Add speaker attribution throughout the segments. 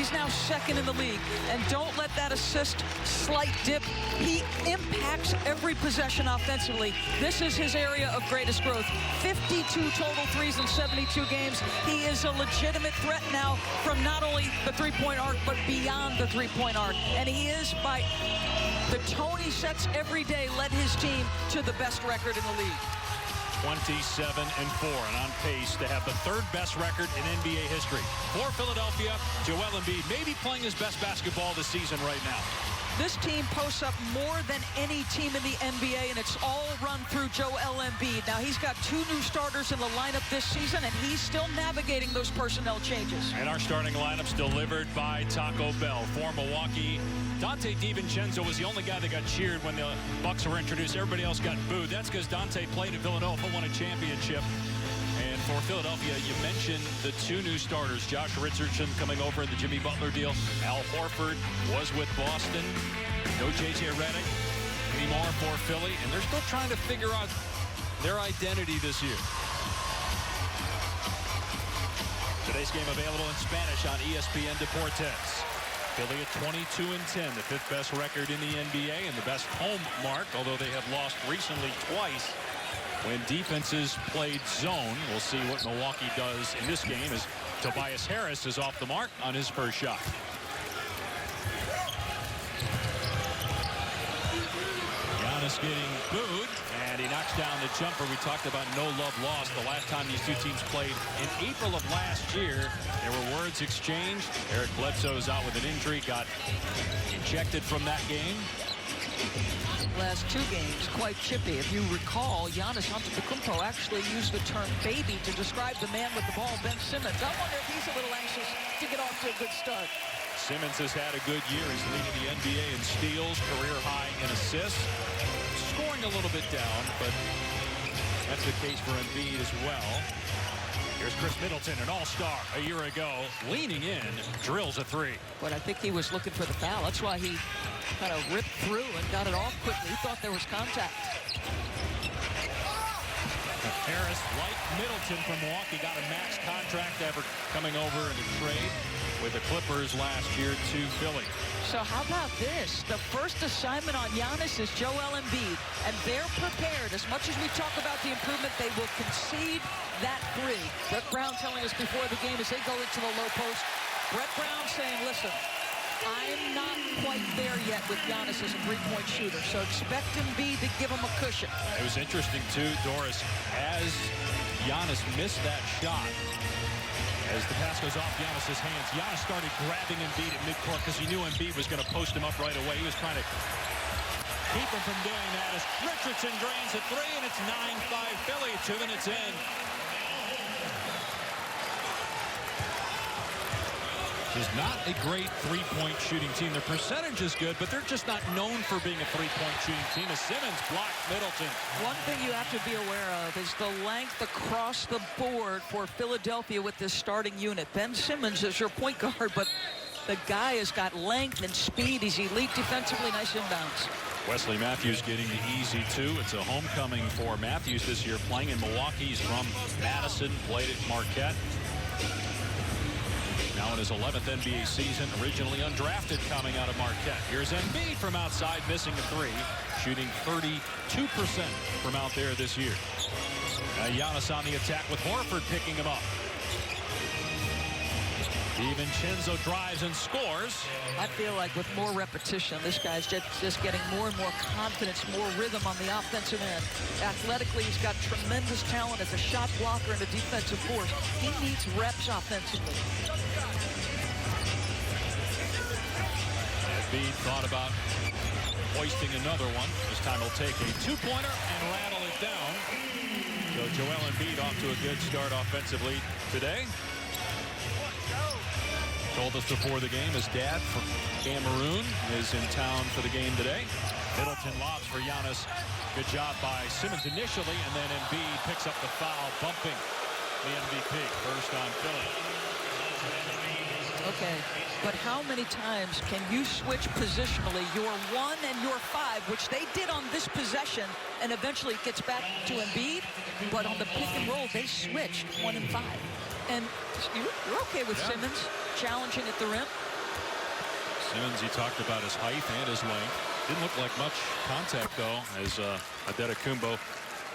Speaker 1: He's now second in the league. And don't let that assist slight dip. He impacts every possession offensively. This is his area of greatest growth. 52 total threes in 72 games. He is a legitimate threat now from not only the three-point arc, but beyond the three-point arc. And he is, by the tone he sets every day, led his team to the best record in the league.
Speaker 2: 27-4 and on pace to have the third best record in NBA history. For Philadelphia, Joel Embiid may be playing his best basketball this season right now.
Speaker 1: This team posts up more than any team in the NBA, and it's all run through Joel Embiid. Now, he's got 2 new starters in the lineup this season, and he's still navigating those personnel changes.
Speaker 2: And our starting lineup's delivered by Taco Bell. For Milwaukee, Dante DiVincenzo was the only guy that got cheered when the Bucks were introduced. Everybody else got booed. That's because Dante played at Villanova, won a championship. And for Philadelphia, you mentioned the 2 new starters. Josh Richardson coming over in the Jimmy Butler deal. Al Horford was with Boston. No J.J. Redick anymore for Philly. And they're still trying to figure out their identity this year. Today's game available in Spanish on ESPN Deportes. Philly at 22-10, the 5th best record in the NBA and the best home mark, although they have lost recently twice when defenses played zone. We'll see what Milwaukee does in this game as Tobias Harris is off the mark on his first shot. Giannis getting booed, and he knocks down the jumper. We talked about no love lost. The last time these 2 teams played in April of last year, there were words exchanged. Eric Bledsoe's out with an injury, got ejected from that game.
Speaker 1: Last 2 games, quite chippy. If you recall, Giannis Antetokounmpo actually used the term baby to describe the man with the ball, Ben Simmons. I wonder if he's a little anxious to get off to a good start.
Speaker 2: Simmons has had a good year. He's leading the NBA in steals, career high in assists. Scoring a little bit down, but that's the case for Embiid as well. Here's Chris Middleton, an all-star a year ago, leaning in, drills a 3.
Speaker 1: But I think he was looking for the foul. That's why he kind of ripped through and got it off quickly. He thought there was contact.
Speaker 2: Harris, like Middleton from Milwaukee, got a max contract after coming over in a trade with the Clippers last year to Philly.
Speaker 1: So how about this? The first assignment on Giannis is Joel Embiid, and they're prepared. As much as we talk about the improvement, they will concede that 3. Brett Brown telling us before the game as they go into the low post. Brett Brown saying, listen, I'm not quite there yet with Giannis as a 3-point shooter, so expect Embiid to give him a cushion.
Speaker 2: It was interesting, too, Doris, as Giannis missed that shot, as the pass goes off Giannis's hands, Giannis started grabbing Embiid at midcourt because he knew Embiid was going to post him up right away. He was trying to keep him from doing that as Richardson drains a 3, and it's 9-5 Philly, 2 minutes in. Is not a great 3-point shooting team. Their percentage is good, but they're just not known for being a 3-point shooting team. As Simmons blocked Middleton.
Speaker 1: One thing you have to be aware of is the length across the board for Philadelphia with this starting unit. Ben Simmons is your point guard, but the guy has got length and speed. He's elite defensively. Nice inbounds.
Speaker 2: Wesley Matthews getting the easy 2. It's a homecoming for Matthews this year, playing in Milwaukee. He's from Madison, played at Marquette. Now in his 11th NBA season, originally undrafted coming out of Marquette. Here's Embiid from outside, missing a 3, shooting 32% from out there this year. Giannis on the attack with Horford picking him up. DiVincenzo drives and scores.
Speaker 1: I feel like with more repetition, this guy's just getting more and more confidence, more rhythm on the offensive end. Athletically, he's got tremendous talent as a shot blocker and a defensive force. He needs reps offensively.
Speaker 2: Embiid thought about hoisting another one. This time he'll take a 2-pointer and rattle it down. So Joel Embiid off to a good start offensively today. Told us before the game his dad from Cameroon is in town for the game today. Middleton lobs for Giannis. Good job by Simmons initially, and then Embiid picks up the foul, bumping the MVP. First on Philly.
Speaker 1: Okay, but how many times can you switch positionally your 1 and your 5, which they did on this possession, and eventually it gets back to Embiid, but on the pick and roll, they switched 1 and 5. And you're okay with Simmons challenging at the rim?
Speaker 2: Simmons, he talked about his height and his length. Didn't look like much contact, though, as Antetokounmpo.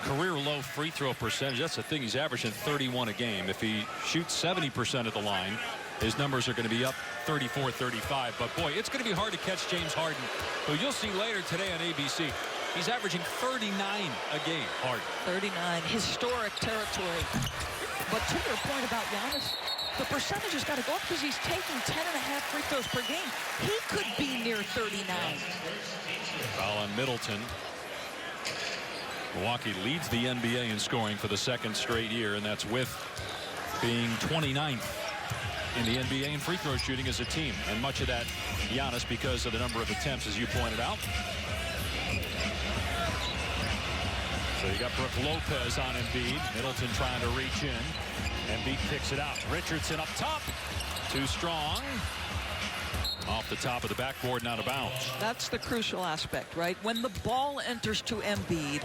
Speaker 2: Career low free throw percentage. That's the thing. He's averaging 31 a game. If he shoots 70% at the line, his numbers are going to be up 34, 35. But, boy, it's going to be hard to catch James Harden, who you'll see later today on ABC. He's averaging 39 a game. Harden.
Speaker 1: 39, historic territory. But to your point about Giannis, the percentage has got to go up because he's taking 10.5 free throws per game. He could be near 39.
Speaker 2: Foul on Middleton. Milwaukee leads the NBA in scoring for the second straight year, and that's with being 29th in the NBA in free throw shooting as a team. And much of that, Giannis, because of the number of attempts, as you pointed out. So you got Brook Lopez on Embiid. Middleton trying to reach in. Embiid picks it out. Richardson up top. Too strong. Off the top of the backboard and out of bounds.
Speaker 1: That's the crucial aspect, right? When the ball enters to Embiid,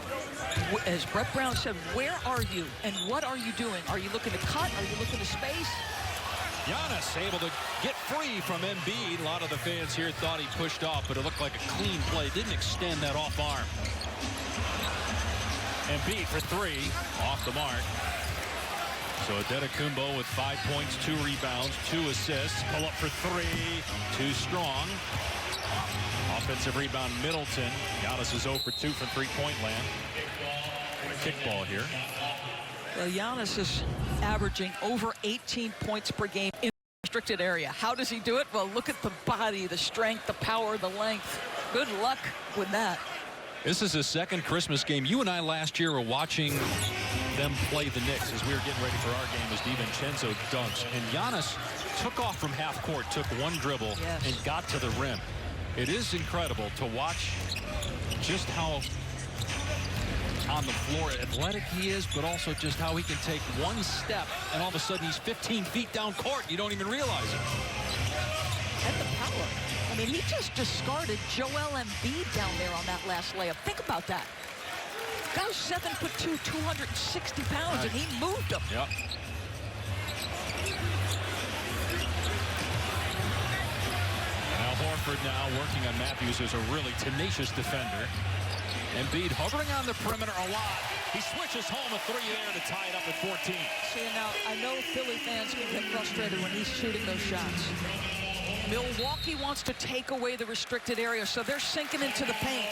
Speaker 1: as Brett Brown said, where are you and what are you doing? Are you looking to cut? Are you looking to space?
Speaker 2: Giannis able to get free from Embiid. A lot of the fans here thought he pushed off, but it looked like a clean play. Didn't extend that off arm. Embiid for three. Off the mark. So Antetokounmpo with 5 points, 2 rebounds, 2 assists. Pull up for three. Too strong. Offensive rebound, Middleton. Giannis is 0 for 2 from three-point land. A kickball here.
Speaker 1: Well, Giannis is averaging over 18 points per game in the restricted area. How does he do it? Well, look at the body, the strength, the power, the length. Good luck with that.
Speaker 2: This is his second Christmas game. You and I last year were watching them play the Knicks as we were getting ready for our game as DiVincenzo dunks. And Giannis took off from half court, took one dribble, and got to the rim. It is incredible to watch just how on the floor athletic he is, but also just how he can take one step and all of a sudden he's 15 feet down court. You don't even realize it.
Speaker 1: And the power. I mean, he just discarded Joel Embiid down there on that last layup. Think about that. Guy's 7'2", 260 pounds, right. And he moved him.
Speaker 2: Yep. Al Horford now working on Matthews, who's a really tenacious defender. Embiid hovering on the perimeter a lot. He switches home a three there to tie it up at 14.
Speaker 1: See, now, I know Philly fans can get frustrated when he's shooting those shots. Milwaukee wants to take away the restricted area, so they're sinking into the paint.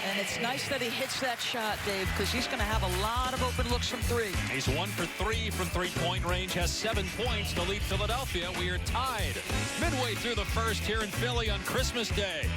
Speaker 1: And it's nice that he hits that shot, Dave, because he's going to have a lot of open looks from three.
Speaker 2: He's 1 for 3 from three-point range, has 7 points to lead Philadelphia. We are tied midway through the first here in Philly on Christmas Day.